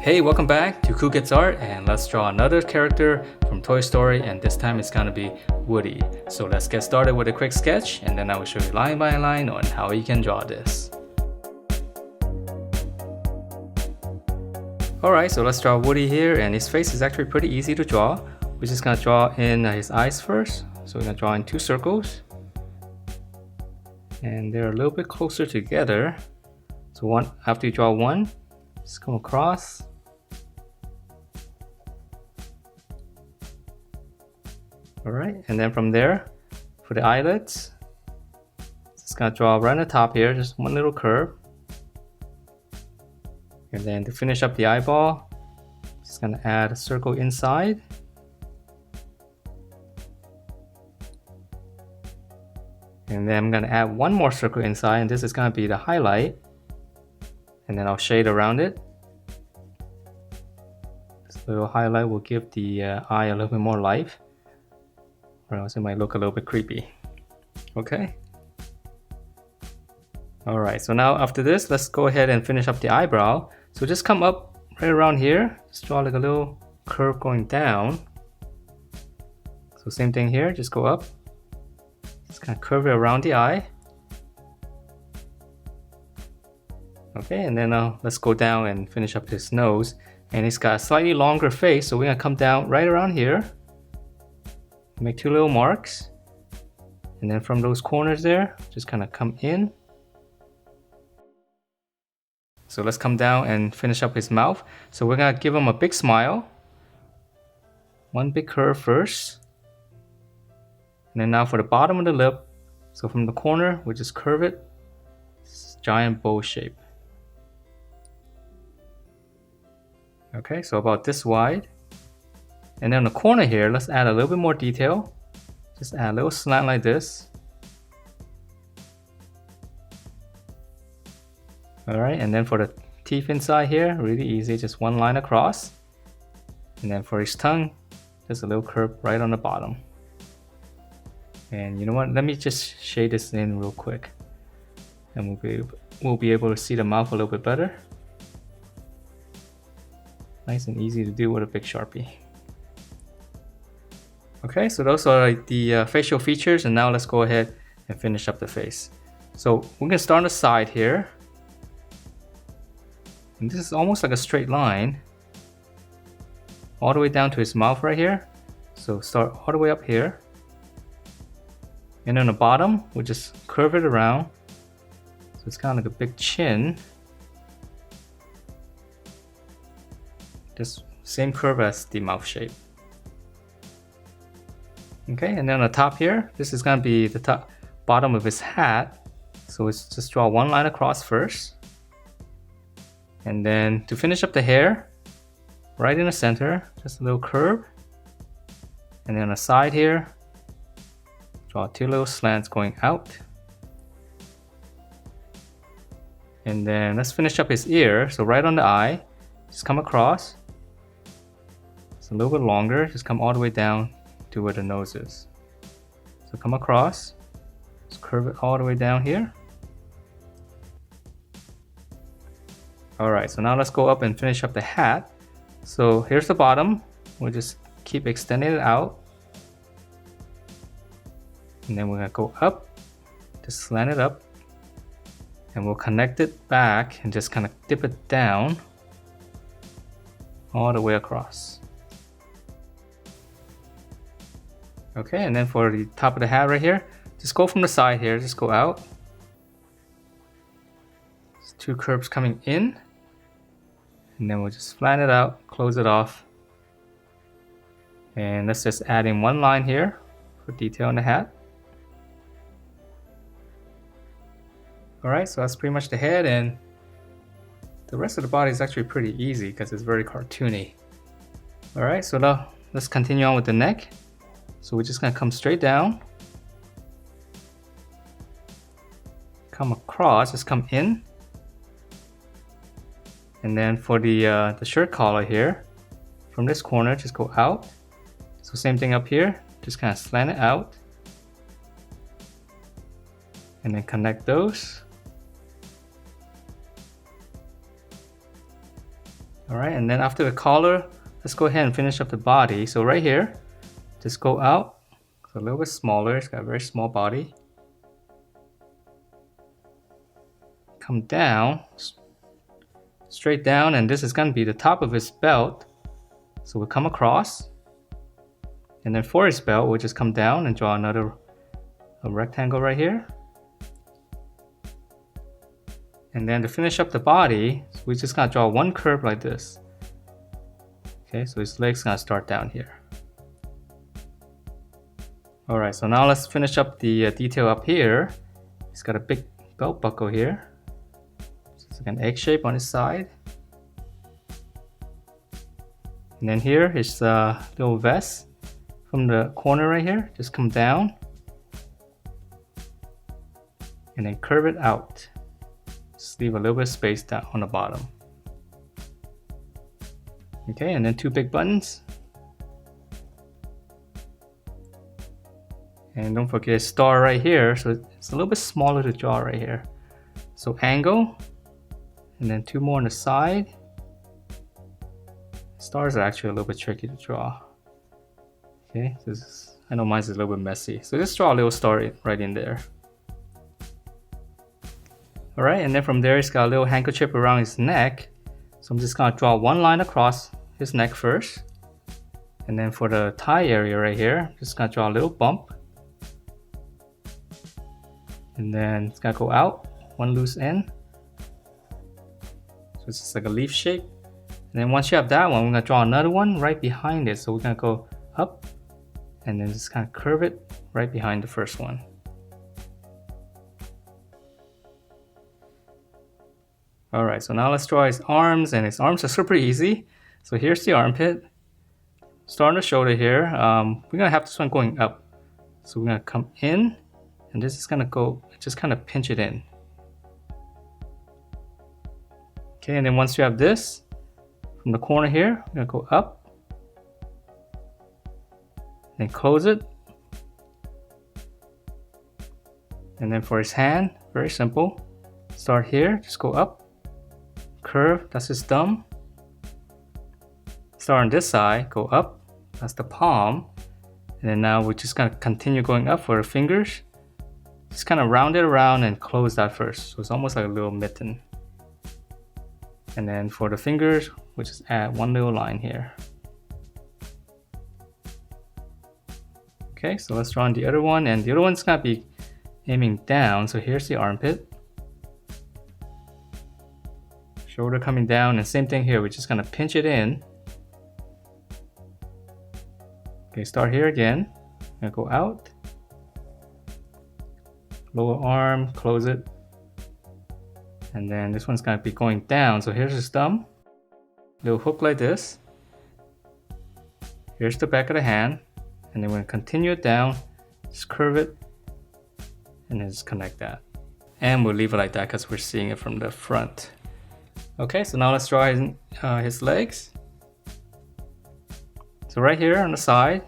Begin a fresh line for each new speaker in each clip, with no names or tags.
Hey, welcome back to Cool Kids Art, and let's draw another character from Toy Story, and this time it's gonna be Woody. So let's get started with a quick sketch, and then I will show you line by line on how you can draw this. Alright, so let's draw Woody here, and his face is actually pretty easy to draw. We're just gonna draw in his eyes first. So we're gonna draw in two circles, and they're a little bit closer together. So after you draw one, just come across. Alright, and then from there, for the eyelids, just gonna draw right on the top here, just one little curve. And then to finish up the eyeball, just gonna add a circle inside. And then I'm gonna add one more circle inside, and this is gonna be the highlight. And then I'll shade around it. This little highlight will give the eye a little bit more life, or else it might look a little bit creepy. Okay. Alright, so now after this, let's go ahead and finish up the eyebrow. So just come up right around here, just draw like a little curve going down. So same thing here, just go up, just kind of curve it around the eye. Okay, and then let's go down and finish up his nose. And he's got a slightly longer face, so we're gonna come down right around here, make two little marks, and then from those corners there, just kind of come in. So let's come down and finish up his mouth. So we're gonna give him a big smile. One big curve first. And then now for the bottom of the lip, so from the corner, we'll just curve it. It's a giant bow shape. Okay, so about this wide. And then on the corner here, let's add a little bit more detail. Just add a little slant like this. Alright, and then for the teeth inside here, really easy, just one line across. And then for his tongue, just a little curve right on the bottom. And you know what, let me just shade this in real quick. And we'll be able to see the mouth a little bit better. Nice and easy to do with a big Sharpie. Okay, so those are the facial features, and now let's go ahead and finish up the face. So we're gonna start on the side here. And this is almost like a straight line, all the way down to his mouth right here. So start all the way up here. And on the bottom, we'll just curve it around. So it's kind of like a big chin. Just same curve as the mouth shape. Okay, and then on the top here, this is gonna be the bottom of his hat. So let's just draw one line across first. And then to finish up the hair, right in the center, just a little curve. And then on the side here, draw two little slants going out. And then let's finish up his ear. So right on the eye, just come across. It's a little bit longer, just come all the way down to where the nose is. So come across, just curve it all the way down here. Alright, so now let's go up and finish up the hat. So here's the bottom. We'll just keep extending it out. And then we're gonna go up, just slant it up. And we'll connect it back and just kind of dip it down all the way across. Okay, and then for the top of the hat right here, just go from the side here, just go out. Just two curves coming in. And then we'll just flatten it out, close it off. And let's just add in one line here for detail on the hat. Alright, so that's pretty much the head, and the rest of the body is actually pretty easy because it's very cartoony. Alright, so now let's continue on with the neck. So we're just gonna come straight down. Come across, just come in. And then for the shirt collar here, from this corner, just go out. So same thing up here, just kind of slant it out. And then connect those. Alright, and then after the collar, let's go ahead and finish up the body. So right here, just go out, it's a little bit smaller, it's got a very small body. Come down, straight down, and this is going to be the top of his belt. So we'll come across, and then for his belt, we'll just come down and draw another rectangle right here. And then to finish up the body, we just gonna draw one curve like this. Okay, so his leg's gonna start down here. Alright, so now let's finish up the detail up here. He's got a big belt buckle here. It's like an egg shape on his side. And then here, his little vest from the corner right here, just come down. And then curve it out. Just leave a little bit of space down on the bottom. Okay, and then two big buttons. And don't forget a star right here, so it's a little bit smaller to draw right here. So angle, and then two more on the side. Stars are actually a little bit tricky to draw. Okay, I know mine's a little bit messy. So just draw a little star right in there. Alright, and then from there, he's got a little handkerchief around his neck. So I'm just gonna draw one line across his neck first. And then for the tie area right here, I'm just gonna draw a little bump. And then it's gonna go out, one loose end. So it's just like a leaf shape. And then once you have that one, we're gonna draw another one right behind it. So we're gonna go up and then just kind of curve it right behind the first one. Alright, so now let's draw his arms, and his arms are super easy. So here's the armpit. Start on the shoulder here. We're gonna have this one going up. So we're gonna come in, and this is gonna go, just kind of pinch it in. Okay, and then once you have this, from the corner here, we're gonna go up, then close it. And then for his hand, very simple. Start here, just go up. Curve, that's his thumb. Start on this side, go up, that's the palm. And then now we're just gonna continue going up for the fingers. Just kind of round it around and close that first. So it's almost like a little mitten. And then for the fingers, we'll just add one little line here. Okay, so let's draw on the other one, and the other one's gonna be aiming down. So here's the armpit. Shoulder coming down, and same thing here, we're just gonna pinch it in. Okay, start here again. Gonna go out. Lower arm, close it. And then this one's gonna be going down. So here's his thumb. Little hook like this. Here's the back of the hand. And then we're gonna continue it down. Just curve it. And then just connect that. And we'll leave it like that because we're seeing it from the front. Okay, so now let's draw his legs. So right here on the side,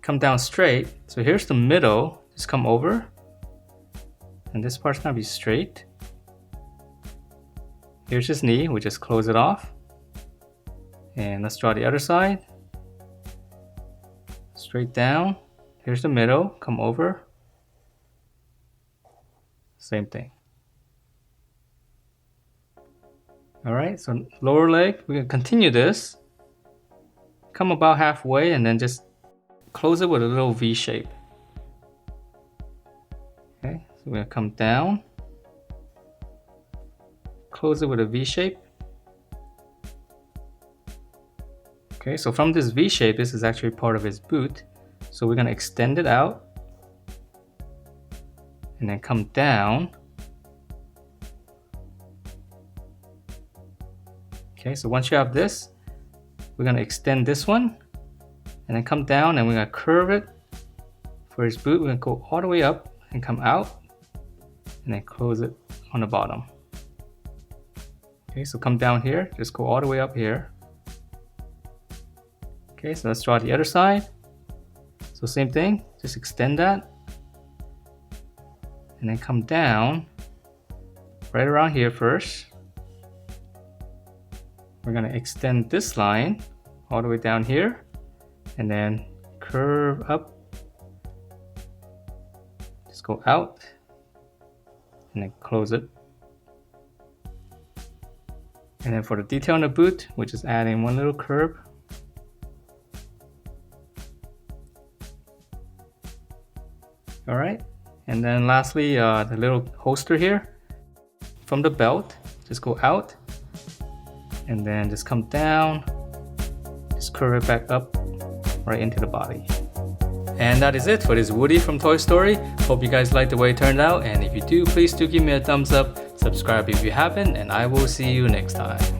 come down straight. So here's the middle, just come over. And this part's gonna be straight. Here's his knee, we just close it off. And let's draw the other side. Straight down, here's the middle, come over. Same thing. Alright, so lower leg, we're gonna continue this. Come about halfway and then just close it with a little V shape. Okay, so we're gonna come down. Close it with a V shape. Okay, so from this V shape, this is actually part of his boot. So we're gonna extend it out. And then come down. Okay, so once you have this, we're gonna extend this one and then come down, and we're gonna curve it. For his boot, we're gonna go all the way up and come out and then close it on the bottom. Okay, so come down here, just go all the way up here. Okay, so let's draw the other side. So same thing, just extend that and then come down right around here first. we're gonna extend this line all the way down here and then curve up. Just go out and then close it. And then for the detail on the boot, we're just adding one little curve. All right, and then lastly, the little holster here from the belt, just go out and then just come down, just curve it back up right into the body. And that is it for this Woody from Toy Story. Hope you guys liked the way it turned out, and if you do, please do give me a thumbs up, subscribe if you haven't, and I will see you next time.